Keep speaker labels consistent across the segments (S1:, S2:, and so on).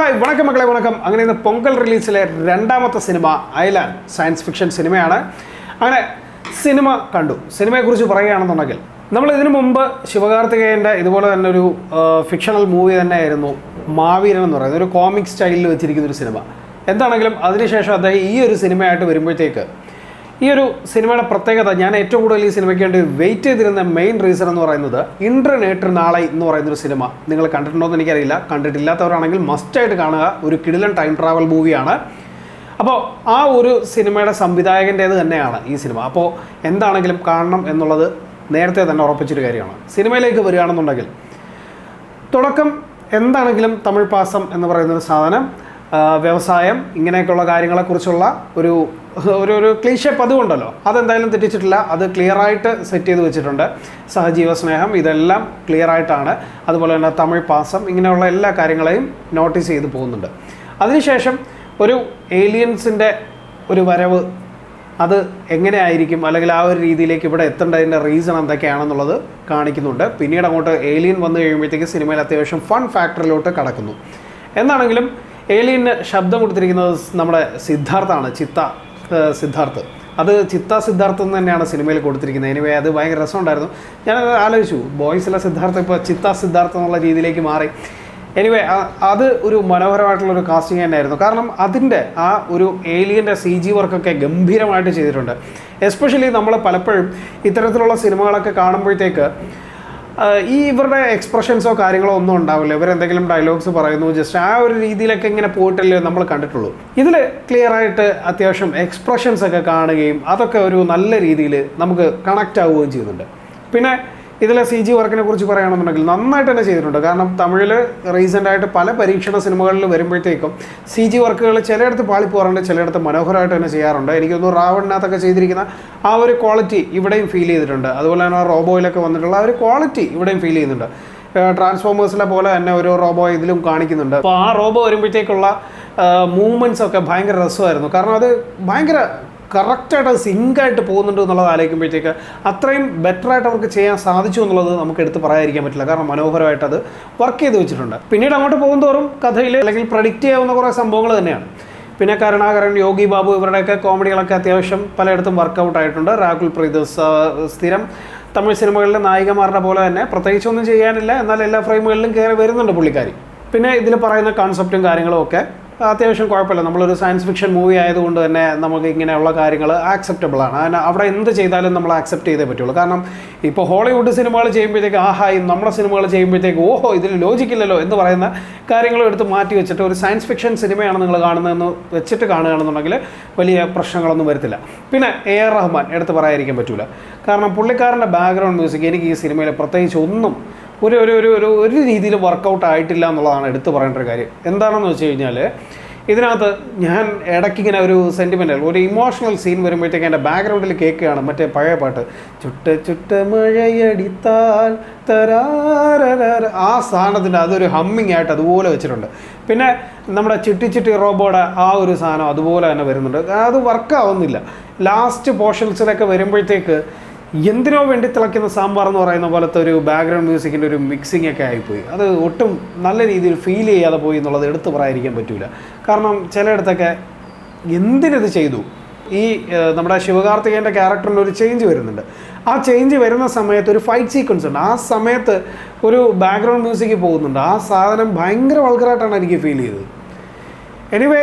S1: Hi വണക്കം മക്കളെ വണക്കം. അങ്ങനെ ഇന്ന് പൊങ്കൽ റിലീസിലെ രണ്ടാമത്തെ സിനിമ ഐലാൻഡ് സയൻസ് ഫിക്ഷൻ സിനിമയാണ്. അങ്ങനെ സിനിമ കണ്ടു. സിനിമയെക്കുറിച്ച് പറയുകയാണെന്നുണ്ടെങ്കിൽ നമ്മൾ ഇതിനു മുമ്പ് ശിവകാർത്തികേയൻ്റെ ഇതുപോലെ തന്നെ ഒരു ഫിക്ഷണൽ മൂവി തന്നെയായിരുന്നു മാവീരൻ എന്ന് പറയുന്നത്. ഒരു കോമിക് സ്റ്റൈലിൽ വെച്ചിരിക്കുന്ന ഒരു സിനിമ. എന്താണെങ്കിലും അതിനുശേഷം അദ്ദേഹം ഈ ഒരു സിനിമയായിട്ട് വരുമ്പോഴത്തേക്ക് ഈ ഒരു സിനിമയുടെ പ്രത്യേകത, ഞാൻ ഏറ്റവും കൂടുതൽ ഈ സിനിമയ്ക്ക് വേണ്ടി വെയിറ്റ് ചെയ്തിരുന്ന മെയിൻ റീസൺ എന്ന് പറയുന്നത് ഇൻ്റർനെറ്റ് നാളെ എന്ന് പറയുന്നൊരു സിനിമ. നിങ്ങൾ കണ്ടിട്ടുണ്ടോ എന്ന് എനിക്കറിയില്ല. കണ്ടിട്ടില്ലാത്തവരാണെങ്കിൽ മസ്റ്റായിട്ട് കാണുക. ഒരു കിടിലൻ ടൈം ട്രാവൽ മൂവിയാണ്. അപ്പോൾ ആ ഒരു സിനിമയുടെ സംവിധായകൻ്റേത് തന്നെയാണ് ഈ സിനിമ. അപ്പോൾ എന്താണെങ്കിലും കാണണം എന്നുള്ളത് നേരത്തെ തന്നെ ഉറപ്പിച്ചൊരു കാര്യമാണ്. സിനിമയിലേക്ക് വരികയാണെന്നുണ്ടെങ്കിൽ തുടക്കം എന്താണെങ്കിലും തമിഴ് പാസം എന്ന് പറയുന്നൊരു സാധനം, വ്യവസായം, ഇങ്ങനെയൊക്കെയുള്ള കാര്യങ്ങളെക്കുറിച്ചുള്ള ഒരു ഒരു ക്ലീഷേ പതിവുണ്ടല്ലോ, അതെന്തായാലും തെറ്റിച്ചിട്ടില്ല. അത് ക്ലിയറായിട്ട് സെറ്റ് ചെയ്ത് വെച്ചിട്ടുണ്ട്. സഹജീവ സ്നേഹം, ഇതെല്ലാം ക്ലിയറായിട്ടാണ്. അതുപോലെ തന്നെ തമിഴ് പാസം, ഇങ്ങനെയുള്ള എല്ലാ കാര്യങ്ങളെയും നോട്ടീസ് ചെയ്ത് പോകുന്നുണ്ട്. അതിനുശേഷം ഒരു ഏലിയൻസിൻ്റെ ഒരു വരവ്, അത് എങ്ങനെയായിരിക്കും, അല്ലെങ്കിൽ ആ ഒരു രീതിയിലേക്ക് ഇവിടെ എത്തേണ്ടതിൻ്റെ റീസൺ എന്തൊക്കെയാണെന്നുള്ളത് കാണിക്കുന്നുണ്ട്. പിന്നീട് അങ്ങോട്ട് ഏലിയൻ വന്നു കഴിയുമ്പോഴത്തേക്ക് സിനിമയിൽ അത്യാവശ്യം ഫൺ ഫാക്ടറിലോട്ട് കടക്കുന്നു. എന്നാണെങ്കിലും ഏലിയന് ശബ്ദം കൊടുത്തിരിക്കുന്നത് നമ്മുടെ സിദ്ധാർത്ഥാണ്. സിദ്ധാർത്ഥ്. അത് സിദ്ധാർത്ഥ് എന്ന് തന്നെയാണ് സിനിമയിൽ കൊടുത്തിരിക്കുന്നത്. എനിവേ അത് ഭയങ്കര രസമുണ്ടായിരുന്നു. ഞാനത് ആലോചിച്ചു, ബോയ്സിലെ സിദ്ധാർത്ഥ് ഇപ്പോൾ സിദ്ധാർത്ഥ് എന്നുള്ള രീതിയിലേക്ക് മാറി. എനിവേ അത് ഒരു മനോഹരമായിട്ടുള്ളൊരു കാസ്റ്റിംഗ് തന്നെയായിരുന്നു. കാരണം അതിൻ്റെ ആ ഒരു ഏലിയൻ്റെ CG വർക്കൊക്കെ ഗംഭീരമായിട്ട് ചെയ്തിട്ടുണ്ട്. എസ്പെഷ്യലി നമ്മൾ പലപ്പോഴും ഇത്തരത്തിലുള്ള സിനിമകളൊക്കെ കാണുമ്പോഴത്തേക്ക് ഇവരുടെ എക്സ്പ്രഷൻസോ കാര്യങ്ങളോ ഒന്നും ഉണ്ടാവില്ല. ഇവരെന്തെങ്കിലും ഡയലോഗ്സ് പറയുന്നു, ജസ്റ്റ് ആ ഒരു രീതിയിലൊക്കെ ഇങ്ങനെ പോയിട്ടല്ലേ നമ്മൾ കണ്ടിട്ടുള്ളൂ. ഇതിൽ ക്ലിയറായിട്ട് അത്യാവശ്യം എക്സ്പ്രഷൻസ് ഒക്കെ കാണുകയും അതൊക്കെ ഒരു നല്ല രീതിയിൽ നമുക്ക് കണക്റ്റ് ആവുകയും ചെയ്യുന്നുണ്ട്. പിന്നെ ഇതിലെ CG വർക്കിനെ കുറിച്ച് പറയുകയാണെന്നുണ്ടെങ്കിൽ നന്നായിട്ട് തന്നെ ചെയ്തിട്ടുണ്ട്. കാരണം തമിഴിൽ റീസെൻ്റായിട്ട് പല പരീക്ഷണ സിനിമകളിൽ വരുമ്പോഴത്തേക്കും CG വർക്കുകൾ ചിലയിടത്ത് പാളിപ്പോകാറുണ്ട്, ചിലയിടത്ത് മനോഹരമായിട്ട് തന്നെ ചെയ്യാറുണ്ട്. എനിക്കൊന്ന് റാവണിനകത്തൊക്കെ ചെയ്തിരിക്കുന്ന ആ ഒരു ക്വാളിറ്റി ഇവിടെയും ഫീൽ ചെയ്തിട്ടുണ്ട്. അതുപോലെ തന്നെ റോബോയിലൊക്കെ വന്നിട്ടുള്ള ആ ഒരു ക്വാളിറ്റി ഇവിടെയും ഫീൽ ചെയ്യുന്നുണ്ട്. ട്രാൻസ്ഫോമേഴ്സിലെ പോലെ തന്നെ ഒരു റോബോ ഇതിലും കാണിക്കുന്നുണ്ട്. അപ്പോൾ ആ റോബോ വരുമ്പോഴത്തേക്കുള്ള മൂവ്മെൻറ്റ്സ് ഒക്കെ ഭയങ്കര രസമായിരുന്നു. കാരണം അത് ഭയങ്കര കറക്റ്റായിട്ട് അത് സിങ്കായിട്ട് പോകുന്നുണ്ട് എന്നുള്ളത് ആലോചിക്കുമ്പോഴത്തേക്ക് അത്രയും ബെറ്ററായിട്ട് അവർക്ക് ചെയ്യാൻ സാധിച്ചു എന്നുള്ളത് നമുക്ക് എടുത്ത് പറയാതിരിക്കാൻ പറ്റില്ല. കാരണം മനോഹരമായിട്ട് അത് വർക്ക് ചെയ്ത് വെച്ചിട്ടുണ്ട്. പിന്നീട് അങ്ങോട്ട് പോകുന്തോറും കഥയിൽ അല്ലെങ്കിൽ പ്രഡിക്റ്റ് ചെയ്യാവുന്ന കുറേ സംഭവങ്ങൾ തന്നെയാണ്. പിന്നെ കരുണാകരൻ, യോഗി ബാബു, ഇവരുടെയൊക്കെ കോമഡികളൊക്കെ അത്യാവശ്യം പലയിടത്തും വർക്കൗട്ട് ആയിട്ടുണ്ട്. രാഹുൽ പ്രീത് സ്ഥിരം തമിഴ് സിനിമകളിലെ നായികമാരുടെ പോലെ തന്നെ പ്രത്യേകിച്ചൊന്നും ചെയ്യാനില്ല, എന്നാൽ എല്ലാ ഫ്രെയിമുകളിലും കയറി വരുന്നുണ്ട് പുള്ളിക്കാരി. പിന്നെ ഇതിൽ പറയുന്ന കോൺസെപ്റ്റും കാര്യങ്ങളും ഒക്കെ അത്യാവശ്യം കുഴപ്പമില്ല. നമ്മളൊരു സയൻസ് ഫിക്ഷൻ മൂവി ആയതുകൊണ്ട് തന്നെ നമുക്ക് ഇങ്ങനെയുള്ള കാര്യങ്ങൾ ആക്സെപ്റ്റബിളാണ്. അതിന് അവിടെ എന്ത് ചെയ്താലും നമ്മൾ ആക്സെപ്റ്റ് ചെയ്തേ പറ്റുള്ളൂ. കാരണം ഇപ്പോൾ ഹോളിവുഡ് സിനിമകൾ ചെയ്യുമ്പോഴത്തേക്ക് നമ്മുടെ സിനിമകൾ ചെയ്യുമ്പോഴത്തേക്ക് ഓഹോ ഇതിൽ ലോജിക്കില്ലല്ലോ എന്ന് പറയുന്ന കാര്യങ്ങളും എടുത്ത് മാറ്റി വെച്ചിട്ട് ഒരു സയൻസ് ഫിക്ഷൻ സിനിമയാണ് നിങ്ങൾ കാണുന്നതെന്ന് വെച്ചിട്ട് കാണുകയാണെന്നുണ്ടെങ്കിൽ വലിയ പ്രശ്നങ്ങളൊന്നും വരത്തില്ല. പിന്നെ AR റഹ്മാൻ എടുത്ത് പറയാതിരിക്കാൻ പറ്റില്ല. കാരണം പുള്ളിക്കാരൻ്റെ ബാക്ക്ഗ്രൗണ്ട് മ്യൂസിക് എനിക്ക് ഈ സിനിമയിൽ പ്രത്യേകിച്ച് ഒന്നും ഒരു രീതിയിൽ വർക്കൗട്ട് ആയിട്ടില്ല എന്നുള്ളതാണ് എടുത്തു പറയേണ്ട ഒരു കാര്യം. എന്താണെന്ന് വെച്ച് കഴിഞ്ഞാൽ ഇതിനകത്ത് ഞാൻ ഇടയ്ക്കിങ്ങനെ ഒരു സെൻറ്റിമെൻ്റൽ ഒരു ഇമോഷണൽ സീൻ വരുമ്പോഴത്തേക്ക് എൻ്റെ ബാക്ക്ഗ്രൗണ്ടിൽ കേൾക്കുകയാണ് മറ്റേ പഴയ പാട്ട്, ചുട്ട മഴയടിത്താൽ തരാര. ആ സാധനത്തിൻ്റെ അതൊരു ഹമ്മിങ് ആയിട്ട് അതുപോലെ വെച്ചിട്ടുണ്ട്. പിന്നെ നമ്മുടെ ചിട്ടി റോബോയുടെ ആ ഒരു സാധനം അതുപോലെ തന്നെ വരുന്നുണ്ട്. അത് വർക്കാവുന്നില്ല. ലാസ്റ്റ് പോർഷൻസിലൊക്കെ വരുമ്പോഴത്തേക്ക് എന്തിനോ വേണ്ടി തിളയ്ക്കുന്ന സാമ്പാർ എന്ന് പറയുന്ന പോലത്തെ ഒരു ബാക്ക്ഗ്രൗണ്ട് മ്യൂസിക്കിൻ്റെ ഒരു മിക്സിംഗ് ഒക്കെ ആയിപ്പോയി. അത് ഒട്ടും നല്ല രീതിയിൽ ഫീൽ ചെയ്യാതെ പോയി എന്നുള്ളത് എടുത്തു പറയാതിരിക്കാൻ പറ്റില്ല. കാരണം ചിലയിടത്തൊക്കെ എന്തിനത് ചെയ്തു. ഈ നമ്മുടെ ശിവകാർത്തികേയൻ്റെ ക്യാരക്ടറിന് ഒരു ചേഞ്ച് വരുന്നുണ്ട്. ആ ചേഞ്ച് വരുന്ന സമയത്ത് ഒരു ഫൈറ്റ് സീക്വൻസ് ഉണ്ട്. ആ സമയത്ത് ഒരു ബാക്ക്ഗ്രൗണ്ട് മ്യൂസിക് പോകുന്നുണ്ട്. ആ സാധനം ഭയങ്കര വൾഗറായിട്ടാണ് എനിക്ക് ഫീൽ ചെയ്തത്. എനിവേ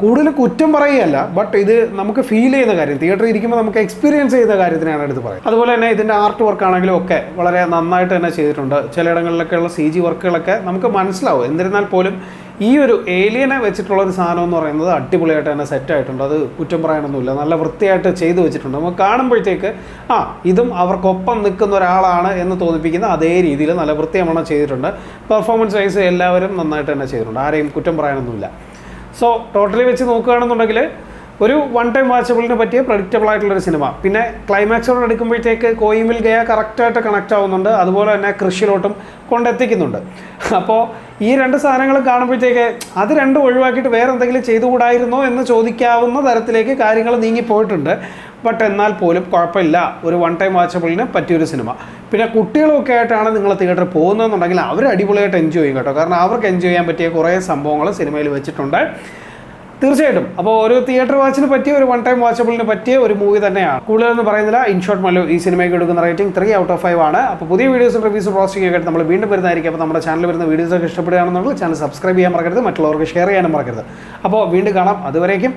S1: കൂടുതൽ കുറ്റം പറയുകയല്ല, ബട്ട് ഇത് നമുക്ക് ഫീൽ ചെയ്യുന്ന കാര്യം, തിയേറ്ററിൽ ഇരിക്കുമ്പോൾ നമുക്ക് എക്സ്പീരിയൻസ് ചെയ്ത കാര്യത്തിനാണ് എടുത്ത് പറയുന്നത്. അതുപോലെ തന്നെ ഇതിൻ്റെ ആർട്ട് വർക്ക് ആണെങ്കിലും ഒക്കെ വളരെ നന്നായിട്ട് തന്നെ ചെയ്തിട്ടുണ്ട്. ചിലയിടങ്ങളിലൊക്കെയുള്ള CG വർക്കുകളൊക്കെ നമുക്ക് മനസ്സിലാവും. എന്നിരുന്നാൽ പോലും ഈ ഒരു ഏലിയനെ വെച്ചിട്ടുള്ളൊരു സാധനം എന്ന് പറയുന്നത് അടിപൊളിയായിട്ട് തന്നെ സെറ്റായിട്ടുണ്ട്. അത് കുറ്റം പറയാനൊന്നുമില്ല. നല്ല വൃത്തിയായിട്ട് ചെയ്തു വെച്ചിട്ടുണ്ട്. നമുക്ക് കാണുമ്പോഴത്തേക്ക് ഇതും അവർക്കൊപ്പം നിൽക്കുന്ന ഒരാളാണ് എന്ന് തോന്നിപ്പിക്കുന്ന അതേ രീതിയിൽ നല്ല വൃത്തിയാവണ്ണം ചെയ്തിട്ടുണ്ട്. പെർഫോമൻസ് വൈസ് എല്ലാവരും നന്നായിട്ട് തന്നെ ചെയ്തിട്ടുണ്ട്. ആരെയും കുറ്റം പറയാനൊന്നുമില്ല. സോ ടോട്ടലി വെച്ച് നോക്കുകയാണെന്നുണ്ടെങ്കിൽ ഒരു വൺ ടൈം വാച്ചബിളിന് പറ്റിയ പ്രഡിക്റ്റബിൾ ആയിട്ടുള്ളൊരു സിനിമ. പിന്നെ ക്ലൈമാക്സോട് എടുക്കുമ്പോഴത്തേക്ക് കോയിമിൽ ഗയ കറക്റ്റായിട്ട് കണക്റ്റ് ആവുന്നുണ്ട്. അതുപോലെ തന്നെ കൃഷിയിലോട്ടും കൊണ്ടെത്തിക്കുന്നുണ്ട്. അപ്പോൾ ഈ രണ്ട് സാധനങ്ങൾ കാണുമ്പോഴത്തേക്ക് അത് രണ്ടും ഒഴിവാക്കിയിട്ട് വേറെ എന്തെങ്കിലും ചെയ്തുകൂടായിരുന്നോ എന്ന് ചോദിക്കാവുന്ന തരത്തിലേക്ക് കാര്യങ്ങൾ നീങ്ങിപ്പോയിട്ടുണ്ട്. ബട്ട് എന്നാൽ പോലും കുഴപ്പമില്ല, ഒരു വൺ ടൈം വാച്ചബിളിന് പറ്റിയൊരു സിനിമ. പിന്നെ കുട്ടികളൊക്കെ ആയിട്ടാണ് നിങ്ങൾ തിയേറ്ററിൽ പോകുന്നതെന്നുണ്ടെങ്കിൽ അവർ അടിപൊളിയായിട്ട് എൻജോയ് ചെയ്യും കേട്ടോ. കാരണം അവർക്ക് എൻജോയ് ചെയ്യാൻ പറ്റിയ കുറേ സംഭവങ്ങൾ സിനിമയിൽ വെച്ചിട്ടുണ്ട് തീർച്ചയായിട്ടും. അപ്പോൾ ഒരു തിയേറ്റർ വാച്ചിന് പറ്റിയ, ഒരു വൺ ടൈം വാച്ചബിളിന് പറ്റിയ ഒരു മൂവി തന്നെയാണ്. കൂടുതലൊന്നും പറയുന്നില്ല. ഇൻ ഷോർട്ട് മല്ലു ഈ സിനിമയ്ക്ക് എടുക്കുന്ന റേറ്റിംഗ് 3/5 ആണ്. അപ്പോൾ പുതിയ വീഡിയോസും റിവ്യൂസും റോസ്റ്റിംഗ് ഒക്കെ നമ്മൾ വീണ്ടും വരുന്നതായിരിക്കും. അപ്പോൾ നമ്മുടെ ചാനൽ വരുന്ന വീഡിയോസൊക്കെ ഇഷ്ടപ്പെടുകയാണെന്നുണ്ടെങ്കിൽ ചാനൽ സബ്സ്ക്രൈബ് ചെയ്യാൻ മറക്കരുത്, മറ്റുള്ളവർക്ക് ഷെയർ ചെയ്യാനും മറക്കരുത്. അപ്പോൾ വീണ്ടും കാണാം. അതുവരേക്കും